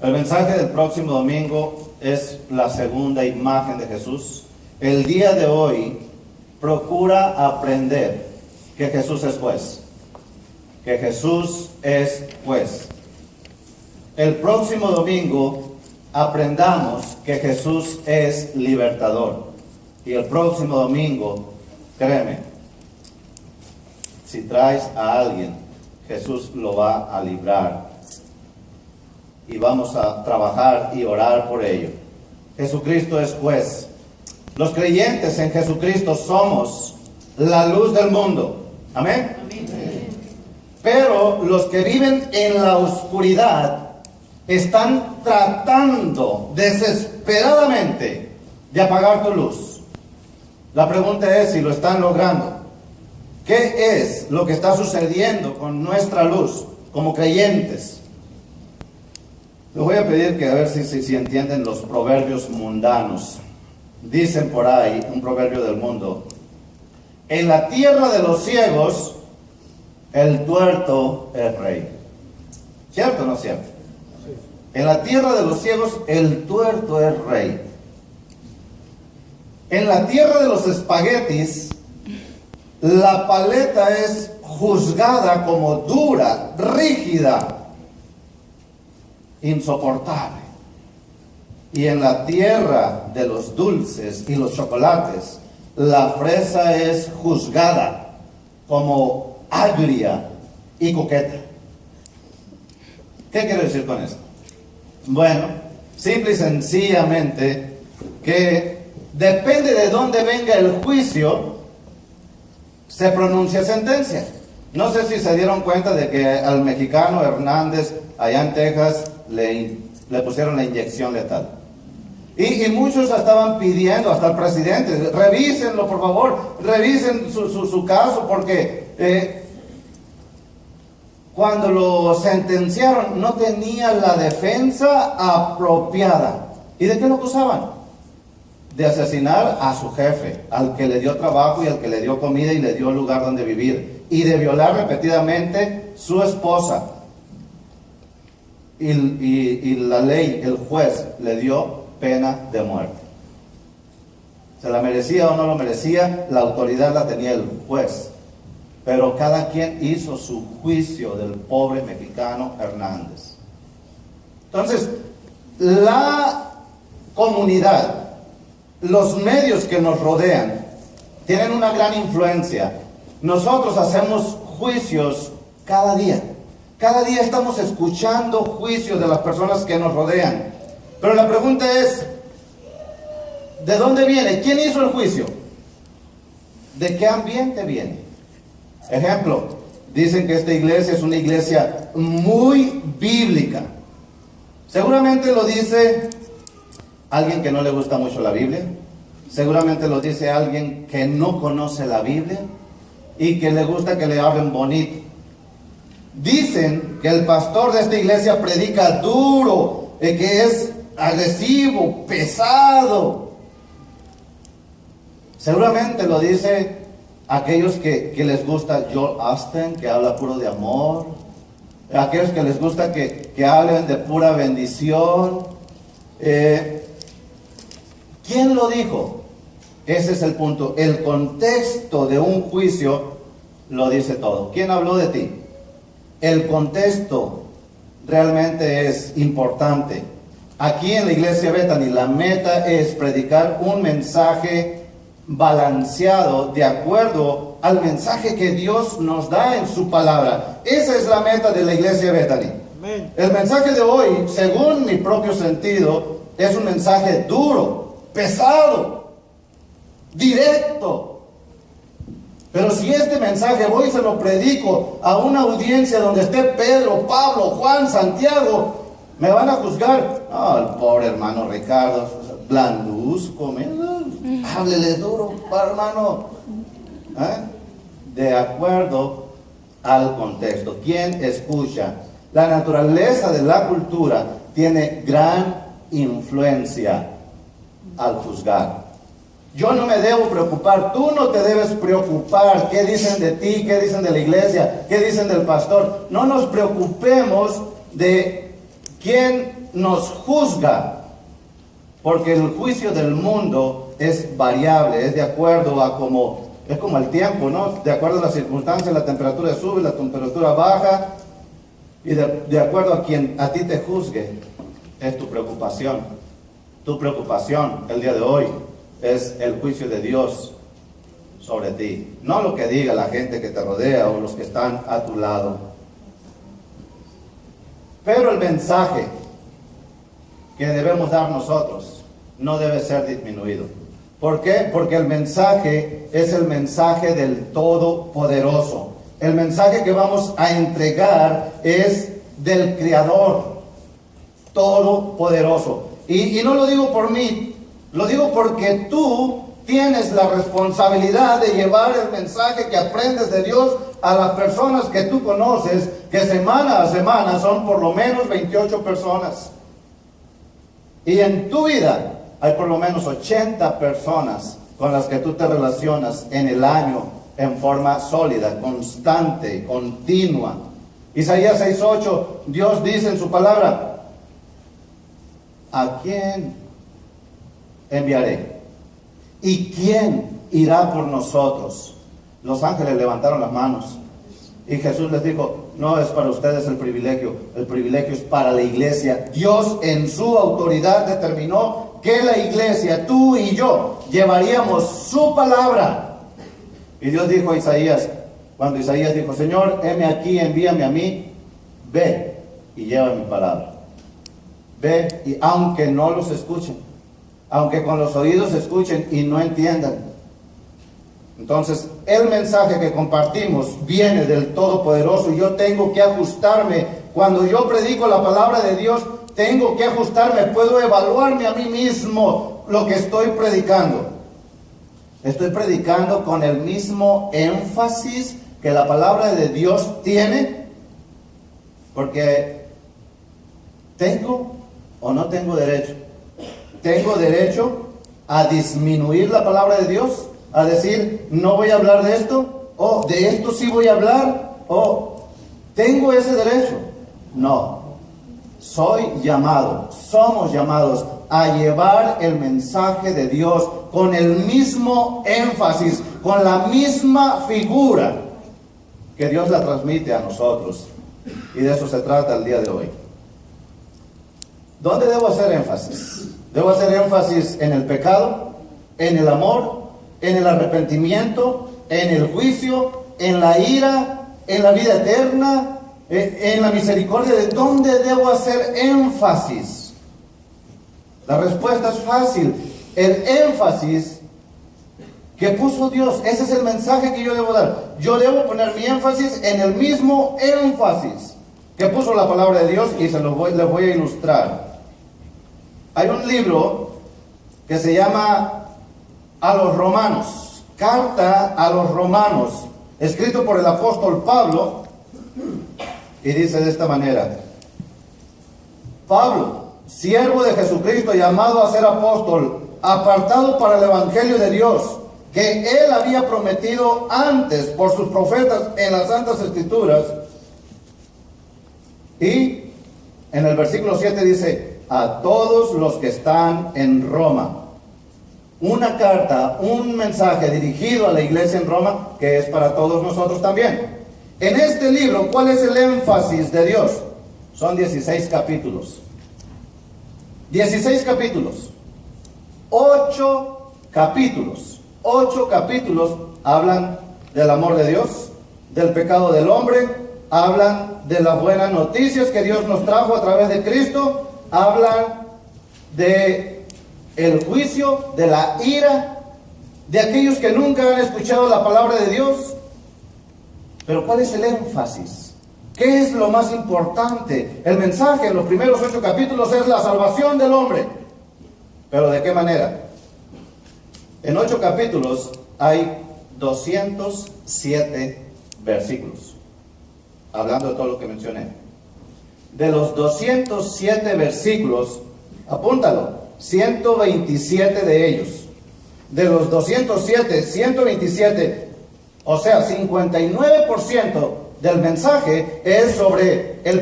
El mensaje del próximo domingo es la segunda imagen de Jesús. El día de hoy procura aprender que Jesús es juez. Que Jesús es juez. El próximo domingo aprendamos que Jesús es libertador. Y el próximo domingo, créeme, si traes a alguien, Jesús lo va a librar. Y vamos a trabajar y orar por ello. Jesucristo es juez. Los creyentes en Jesucristo somos la luz del mundo. Amén. Amén. Pero los que viven en la oscuridad están tratando desesperadamente de apagar tu luz. La pregunta es si lo están logrando. ¿Qué es lo que está sucediendo con nuestra luz como creyentes? Les voy a pedir que a ver si entienden los proverbios mundanos. Dicen por ahí, un proverbio del mundo: en la tierra de los ciegos, el tuerto es rey. ¿Cierto o no cierto? Sí. En la tierra de los ciegos, el tuerto es rey. En la tierra de los espaguetis, la paleta es juzgada como dura, rígida, insoportable. Y en la tierra de los dulces y los chocolates, la fresa es juzgada como agria y coqueta. ¿Qué quiero decir con esto? Bueno, simple y sencillamente que depende de dónde venga el juicio, se pronuncia sentencia. No sé si se dieron cuenta de que al mexicano Hernández, allá en Texas, le pusieron la inyección letal. Y muchos estaban pidiendo, hasta el presidente, revísenlo por favor, revisen su caso, porque cuando lo sentenciaron no tenía la defensa apropiada. ¿Y de qué lo acusaban? De asesinar a su jefe, al que le dio trabajo y al que le dio comida y le dio lugar donde vivir, y de violar repetidamente su esposa. Y la ley, el juez, le dio pena de muerte. ¿Se la merecía o no lo merecía? La autoridad la tenía el juez. Pero cada quien hizo su juicio del pobre mexicano Hernández. Entonces, la comunidad, los medios que nos rodean, tienen una gran influencia. Nosotros hacemos juicios cada día. Cada día estamos escuchando juicios de las personas que nos rodean. Pero la pregunta es, ¿de dónde viene? ¿Quién hizo el juicio? ¿De qué ambiente viene? Ejemplo, dicen que esta iglesia es una iglesia muy bíblica. Seguramente lo dice alguien que no le gusta mucho la Biblia. Seguramente lo dice alguien que no conoce la Biblia y que le gusta que le hablen bonito. Dicen que el pastor de esta iglesia predica duro, que es agresivo, pesado. Seguramente lo dice aquellos que les gusta Joel Osteen, que habla puro de amor. Aquellos que les gusta que hablen de pura bendición. ¿Quién lo dijo? Ese es el punto. El contexto de un juicio lo dice todo. ¿Quién habló de ti? El contexto realmente es importante. Aquí en la iglesia Bethany la meta es predicar un mensaje balanceado de acuerdo al mensaje que Dios nos da en su palabra. Esa es la meta de la iglesia Bethany. Amén. El mensaje de hoy, según mi propio sentido, es un mensaje duro, pesado, directo. Pero si este mensaje voy y se lo predico a una audiencia donde esté Pedro, Pablo, Juan, Santiago, me van a juzgar. No, el pobre hermano Ricardo, blanduzco, háblele duro, hermano. De acuerdo al contexto. ¿Quién escucha? La naturaleza de la cultura tiene gran influencia al juzgar. Yo no me debo preocupar, tú no te debes preocupar qué dicen de ti, qué dicen de la iglesia, qué dicen del pastor. No nos preocupemos de quién nos juzga? Porque el juicio del mundo es variable, es de acuerdo a es como el tiempo, ¿no? De acuerdo a las circunstancias, la temperatura sube, la temperatura baja, y de acuerdo a quien a ti te juzgue, es tu preocupación. Tu preocupación el día de hoy es el juicio de Dios sobre ti, no lo que diga la gente que te rodea o los que están a tu lado. Pero el mensaje que debemos dar nosotros no debe ser disminuido. ¿Por qué? Porque el mensaje es el mensaje del Todopoderoso. El mensaje que vamos a entregar es del Creador Todopoderoso. Y no lo digo por mí, lo digo porque tú tienes la responsabilidad de llevar el mensaje que aprendes de Dios a las personas que tú conoces, que semana a semana son por lo menos 28 personas. Y en tu vida hay por lo menos 80 personas con las que tú te relacionas en el año en forma sólida, constante, continua. Isaías 6:8, Dios dice en su palabra: ¿a quién enviaré? ¿Y quién irá por nosotros? Los ángeles levantaron las manos y Jesús les dijo: no es para ustedes el privilegio es para la iglesia. Dios en su autoridad determinó que la iglesia, tú y yo, llevaríamos su palabra. Y Dios dijo a Isaías, cuando Isaías dijo: Señor, heme aquí, envíame a mí, ve y lleva mi palabra. Ve, y aunque no los escuchen, aunque con los oídos escuchen y no entiendan. Entonces, el mensaje que compartimos viene del Todopoderoso y yo tengo que ajustarme. Cuando yo predico la palabra de Dios, tengo que ajustarme, puedo evaluarme a mí mismo lo que estoy predicando. Estoy predicando con el mismo énfasis que la palabra de Dios tiene, porque ¿tengo o no tengo derecho? ¿Tengo derecho a disminuir la palabra de Dios? A decir, no voy a hablar de esto, o de esto sí voy a hablar, o ¿tengo ese derecho? No. Soy llamado, somos llamados a llevar el mensaje de Dios con el mismo énfasis, con la misma figura que Dios la transmite a nosotros. Y de eso se trata el día de hoy. ¿Dónde debo hacer énfasis? ¿Debo hacer énfasis en el pecado, en el amor, en el arrepentimiento, en el juicio, en la ira, en la vida eterna, en la misericordia? ¿De dónde debo hacer énfasis? La respuesta es fácil. El énfasis que puso Dios, ese es el mensaje que yo debo dar. Yo debo poner mi énfasis en el mismo énfasis que puso la palabra de Dios, y les voy a ilustrar. Hay un libro que se llama A los Romanos, Carta a los Romanos, escrito por el apóstol Pablo, y dice de esta manera: Pablo, siervo de Jesucristo, llamado a ser apóstol, apartado para el evangelio de Dios, que él había prometido antes por sus profetas en las Santas Escrituras. Y en el versículo 7 dice: a todos los que están en Roma. Una carta, un mensaje dirigido a la iglesia en Roma, que es para todos nosotros también. En este libro, ¿cuál es el énfasis de Dios? Son 16 capítulos. 16 capítulos. 8 capítulos. 8 capítulos hablan del amor de Dios, del pecado del hombre, hablan de las buenas noticias que Dios nos trajo a través de Cristo, hablan de el juicio, de la ira, de aquellos que nunca han escuchado la palabra de Dios. Pero ¿cuál es el énfasis? ¿Qué es lo más importante? El mensaje en los primeros 8 capítulos es la salvación del hombre. ¿Pero de qué manera? En 8 capítulos hay 207 versículos, hablando de todo lo que mencioné. De los 207 versículos, apúntalo, 127 de ellos. De los 207, 127, o sea, 59% del mensaje es sobre el